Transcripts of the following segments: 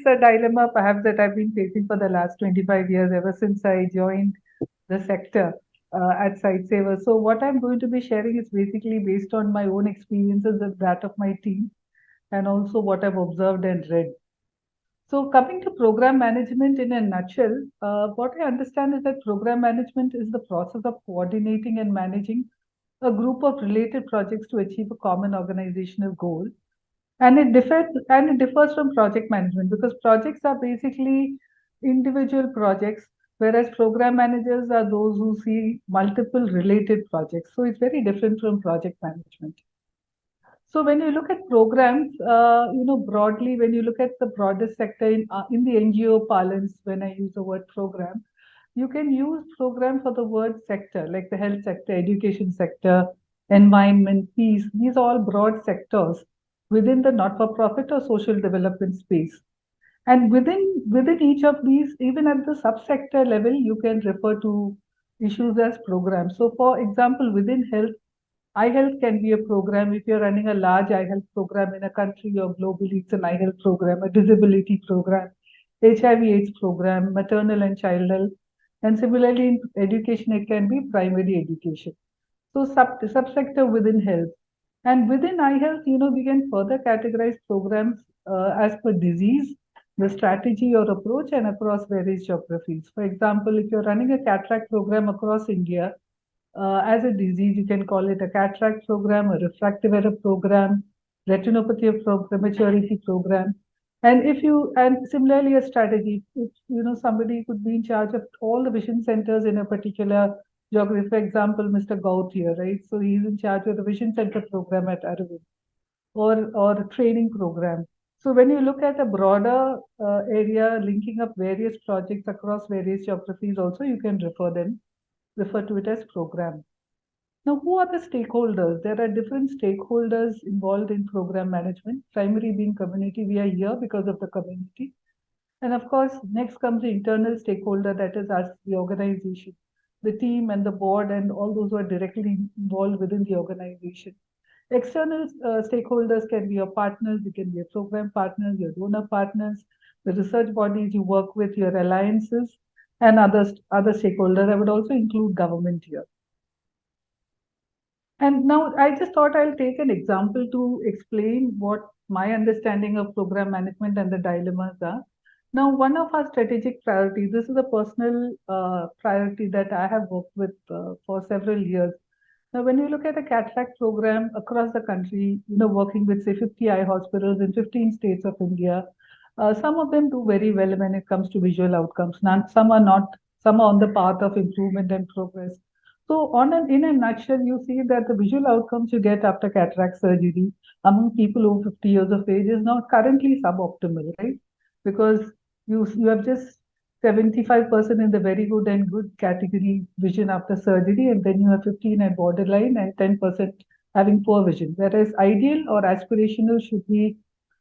a dilemma perhaps that I've been facing for the last 25 years, ever since I joined the sector at SiteSaver. So what I'm going to be sharing is basically based on my own experiences and that of my team, and also what I've observed and read. So coming to program management in a nutshell, what I understand is that program management is the process of coordinating and managing a group of related projects to achieve a common organizational goal. And it differs from project management, because projects are basically individual projects, whereas program managers are those who see multiple related projects. So it's very different from project management. So when you look at programs, broadly, when you look at the broader sector in the NGO parlance, when I use the word program, you can use program for the word sector, like the health sector, education sector, environment, peace. These are all broad sectors within the not-for-profit or social development space. And within each of these, even at the subsector level, you can refer to issues as programs. So, for example, within health, eye health can be a program. If you're running a large eye health program in a country or globally, it's an eye health program, a disability program, HIV/AIDS program, maternal and child health. And similarly, in education, it can be primary education. So subsector within health. And within eye health, we can further categorize programs as per disease, the strategy or approach, and across various geographies. For example, if you're running a cataract program across India, as a disease, you can call it a cataract program, a refractive error program, retinopathy of prematurity program. And similarly a strategy, if somebody could be in charge of all the vision centers in a particular geography. For example, Mr. Gaut here, right? So he's in charge of the vision center program at Aravind, or a training program. So when you look at a broader area linking up various projects across various geographies, also you can refer to it as program. Now, who are the stakeholders? There are different stakeholders involved in program management, primary being community. We are here because of the community. And of course, next comes the internal stakeholder, that is us, the organization, the team and the board, and all those who are directly involved within the organization. External stakeholders can be your partners, you can be your program partners, your donor partners, the research bodies you work with, your alliances, and other stakeholders. I would also include government here. And now I just thought I'll take an example to explain what my understanding of program management and the dilemmas are. Now, one of our strategic priorities, this is a personal priority that I have worked with for several years. Now, when you look at a cataract program across the country, working with, say, 50 eye hospitals in 15 states of India, some of them do very well when it comes to visual outcomes. Some are not, some are on the path of improvement and progress. So, in a nutshell, you see that the visual outcomes you get after cataract surgery among people over 50 years of age is now currently suboptimal, right? Because you have just 75% in the very good and good category vision after surgery, and then you have 15 at borderline and 10% having poor vision. Whereas ideal or aspirational should be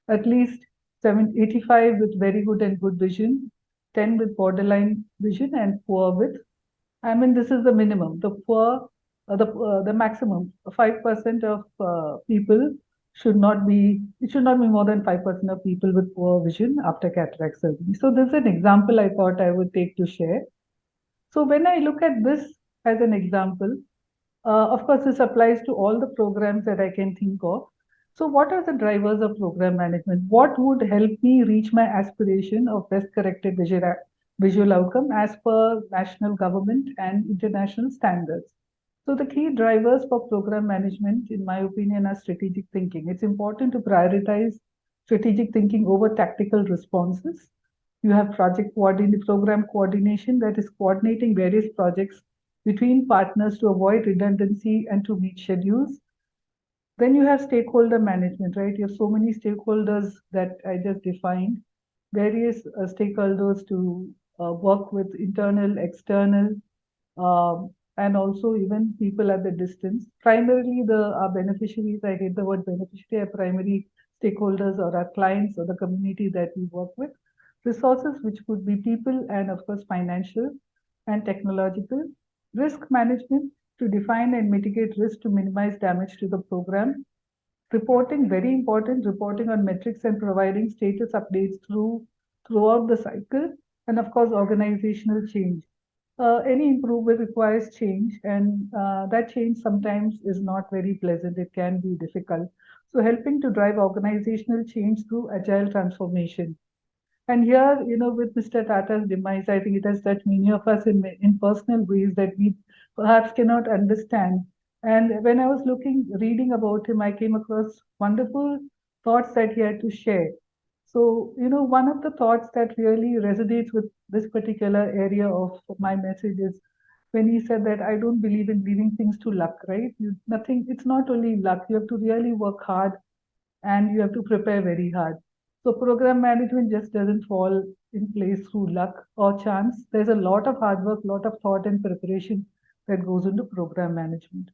at least 85 with very good and good vision, 10 with borderline vision, and poor with, I mean, this is the minimum. The maximum, 5% of people it should not be more than 5% of people with poor vision after cataract surgery. So this is an example I thought I would take to share. So when I look at this as an example, of course, this applies to all the programs that I can think of. So what are the drivers of program management? What would help me reach my aspiration of best corrected visual outcome as per national government and international standards? So the key drivers for program management, in my opinion, are strategic thinking. It's important to prioritize strategic thinking over tactical responses. You have program coordination, that is coordinating various projects between partners to avoid redundancy and to meet schedules. Then you have stakeholder management, right? You have so many stakeholders that I just defined, various stakeholders to work with, internal, external, and also even people at the distance. Primarily, our beneficiaries, I hate the word beneficiary, are primary stakeholders or our clients or the community that we work with. Resources, which could be people and of course financial and technological. Risk management, to define and mitigate risk to minimize damage to the program. Reporting, very important, reporting on metrics and providing status updates through throughout the cycle, and of course, organizational change. Any improvement requires change, and that change sometimes is not very pleasant. It can be difficult. So, helping to drive organizational change through agile transformation. And here, with Mr. Tata's demise, I think it has touched many of us in personal ways that we perhaps cannot understand. And when I was reading about him, I came across wonderful thoughts that he had to share. So, one of the thoughts that really resonates with this particular area of my message is when he said that I don't believe in leaving things to luck, right? Nothing, it's not only luck, you have to really work hard and you have to prepare very hard. So program management just doesn't fall in place through luck or chance. There's a lot of hard work, lot of thought and preparation that goes into program management.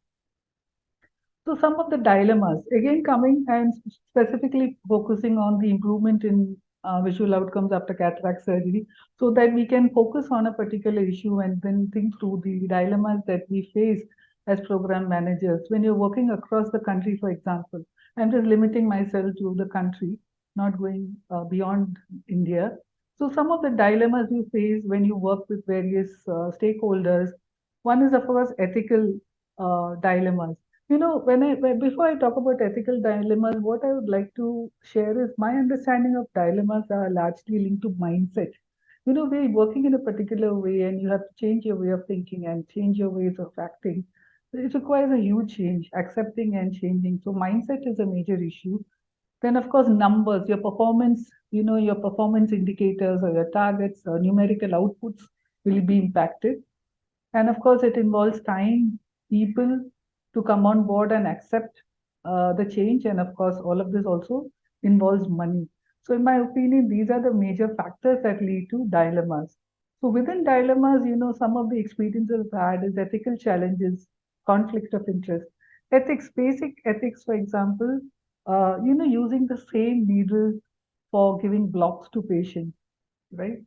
So some of the dilemmas, again coming and specifically focusing on the improvement in visual outcomes after cataract surgery, so that we can focus on a particular issue and then think through the dilemmas that we face as program managers. When you're working across the country, for example, I'm just limiting myself to the country, not going beyond India. So some of the dilemmas you face when you work with various stakeholders, one is of course ethical dilemmas. Before I talk about ethical dilemmas, what I would like to share is my understanding of dilemmas are largely linked to mindset. We're working in a particular way and you have to change your way of thinking and change your ways of acting. It requires a huge change, accepting and changing. So mindset is a major issue. Then of course numbers, your performance indicators or your targets or numerical outputs will be impacted. And of course, it involves time, people to come on board and accept the change. And of course, all of this also involves money. So, in my opinion, these are the major factors that lead to dilemmas. So, within dilemmas, some of the experiences I've had is ethical challenges, conflict of interest, ethics, basic ethics, for example, using the same needle for giving blocks to patients, right?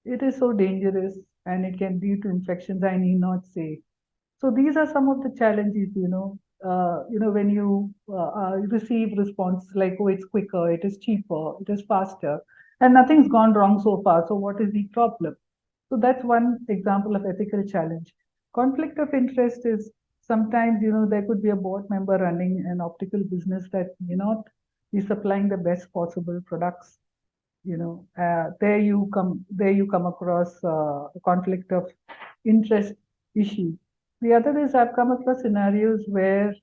It is so dangerous and it can lead to infections, I need not say. So these are some of the challenges, when you receive response like, oh, it's quicker, it is cheaper, it is faster, and nothing's gone wrong so far. So what is the problem? So that's one example of ethical challenge. Conflict of interest is sometimes, there could be a board member running an optical business that may not be supplying the best possible products. There you come across a conflict of interest issue. The other is I've come across scenarios where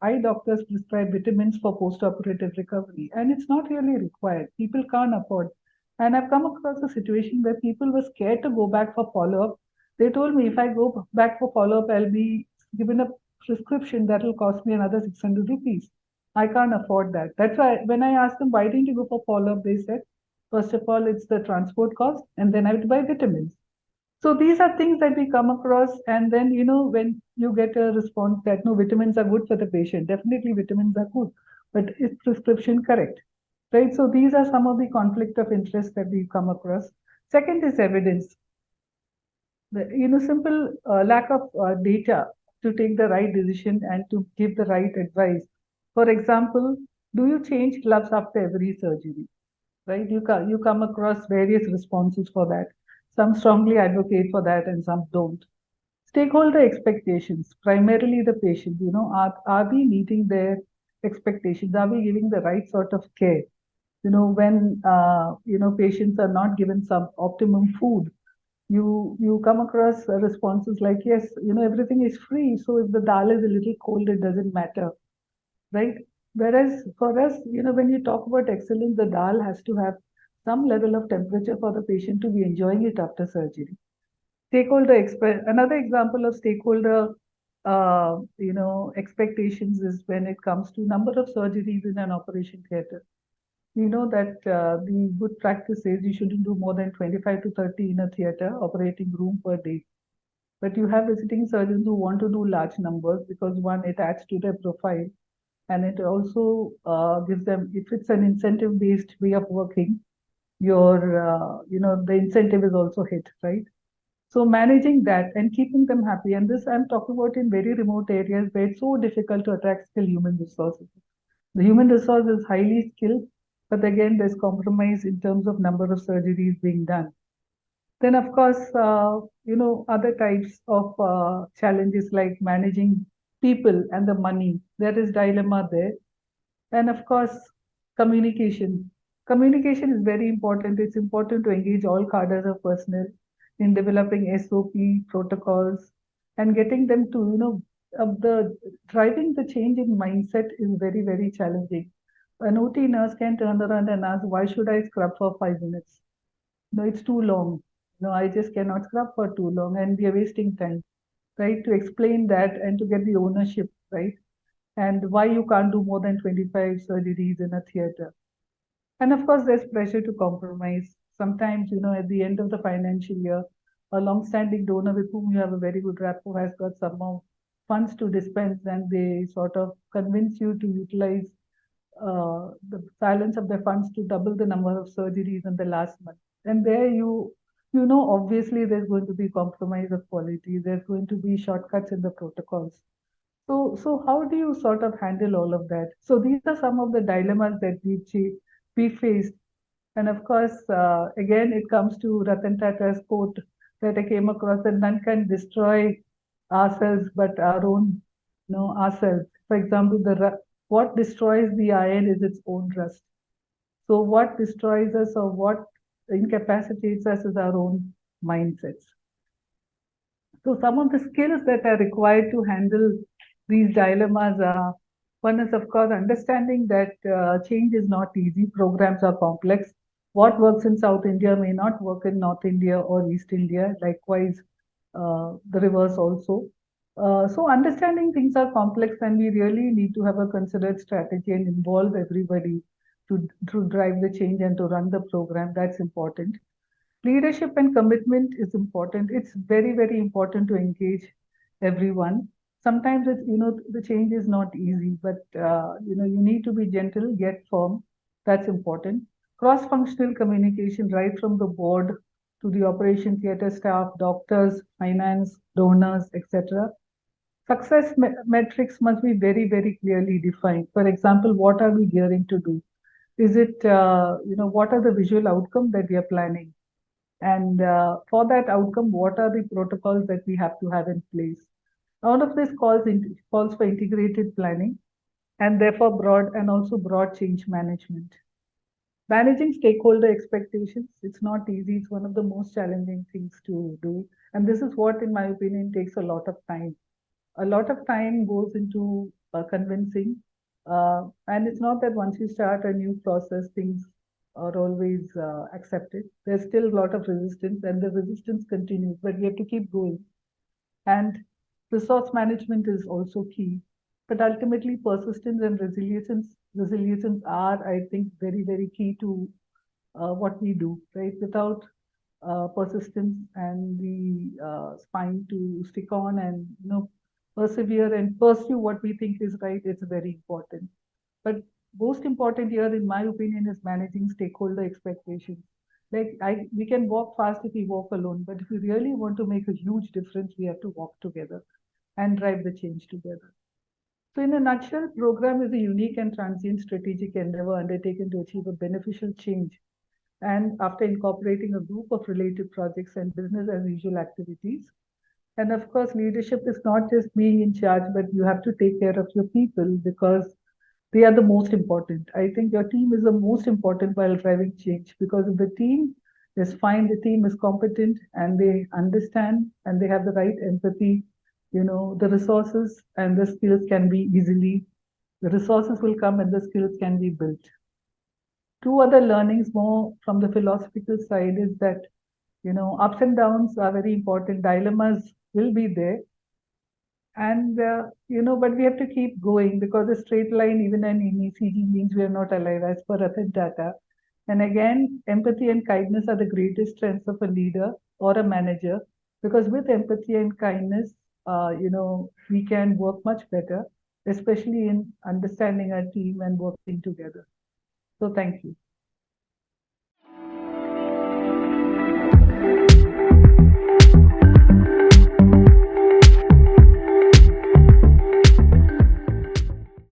eye doctors prescribe vitamins for post-operative recovery, and it's not really required. People can't afford. And I've come across a situation where people were scared to go back for follow-up. They told me if I go back for follow-up, I'll be given a prescription that will cost me another 600 rupees. I can't afford that. That's why when I asked them, why didn't you go for follow-up, they said, first of all, it's the transport cost, and then I have to buy vitamins. So these are things that we come across, and then when you get a response that no, vitamins are good for the patient, definitely vitamins are good, but is prescription correct? Right? So these are some of the conflict of interest that we come across. Second is evidence. Simple lack of data to take the right decision and to give the right advice. For example, do you change gloves after every surgery? Right? You come across various responses for that. Some strongly advocate for that and some don't. Stakeholder expectations, primarily the patient, are we meeting their expectations? Are we giving the right sort of care? When, patients are not given some optimum food, you come across responses like, yes, everything is free. So if the dal is a little cold, it doesn't matter, right? Whereas for us, when you talk about excellence, the dal has to have some level of temperature for the patient to be enjoying it after surgery. Another example of stakeholder, expectations is when it comes to number of surgeries in an operation theater. We know that the good practice says you shouldn't do more than 25 to 30 in a theater operating room per day. But you have visiting surgeons who want to do large numbers because one, it adds to their profile, and it also gives them, if it's an incentive based way of working, the incentive is also hit, right? So managing that and keeping them happy, and this I'm talking about in very remote areas where it's so difficult to attract skilled human resources. The human resource is highly skilled, but again, there's compromise in terms of number of surgeries being done. Then, of course, other types of challenges like managing people and the money. There is dilemma there. And of course, communication. Communication is very important. It's important to engage all cadres of personnel in developing SOP protocols and getting them to, the driving the change in mindset is very, very challenging. An OT nurse can turn around and ask, why should I scrub for 5 minutes? No, it's too long. No, I just cannot scrub for too long and we are wasting time, right? To explain that and to get the ownership, right? And why you can't do more than 25 surgeries in a theater. And of course, there's pressure to compromise. Sometimes, at the end of the financial year, a long-standing donor with whom you have a very good rapport has got some more funds to dispense, and they sort of convince you to utilize the balance of the funds to double the number of surgeries in the last month. And there obviously there's going to be compromise of quality. There's going to be shortcuts in the protocols. So how do you sort of handle all of that? So these are some of the dilemmas that we faced. And of course, again, it comes to Ratan Tata's quote that I came across that none can destroy ourselves but our own, ourselves. For example, what destroys the iron is its own rust. So what destroys us or what incapacitates us is our own mindsets. So some of the skills that are required to handle these dilemmas are, one is of course understanding that change is not easy, programs are complex. What works in South India may not work in North India or East India, likewise the reverse also. So understanding things are complex and we really need to have a considered strategy and involve everybody to drive the change and to run the program. That's important. Leadership and commitment is important. It's very, very important to engage everyone. Sometimes the change is not easy, but you need to be gentle, get firm. That's important. Cross-functional communication, right from the board to the operation theatre staff, doctors, finance, donors, etc. Success metrics must be very, very clearly defined. For example, what are we gearing to do? Is it, what are the visual outcomes that we are planning? And for that outcome, what are the protocols that we have to have in place? All of this calls for integrated planning and therefore broad change management. Managing stakeholder expectations, it's not easy. It's one of the most challenging things to do. And this is what, in my opinion, takes a lot of time. A lot of time goes into convincing. And it's not that once you start a new process, things are always accepted. There's still a lot of resistance, and the resistance continues, but we have to keep going. And resource management is also key. But ultimately, persistence and resilience are, I think, very, very key to what we do, right? Without persistence and the spine to stick on and persevere and pursue what we think is right, it's very important. But most important here, in my opinion, is managing stakeholder expectations. Like we can walk fast if we walk alone, but if we really want to make a huge difference, we have to walk together and drive the change together. So in a nutshell, program is a unique and transient strategic endeavor undertaken to achieve a beneficial change. And after incorporating a group of related projects and business as usual activities. And of course, leadership is not just being in charge, but you have to take care of your people because they are the most important. I think your team is the most important while driving change because if the team is fine, the team is competent and they understand and they have the right empathy, the resources and the skills can be the resources will come and the skills can be built. Two other learnings more from the philosophical side is that, ups and downs are very important. Dilemmas will be there. And, but we have to keep going because a straight line, even in ECG, means we are not alive as per Ratan Tata. And again, empathy and kindness are the greatest strengths of a leader or a manager because with empathy and kindness, we can work much better, especially in understanding our team and working together. So thank you.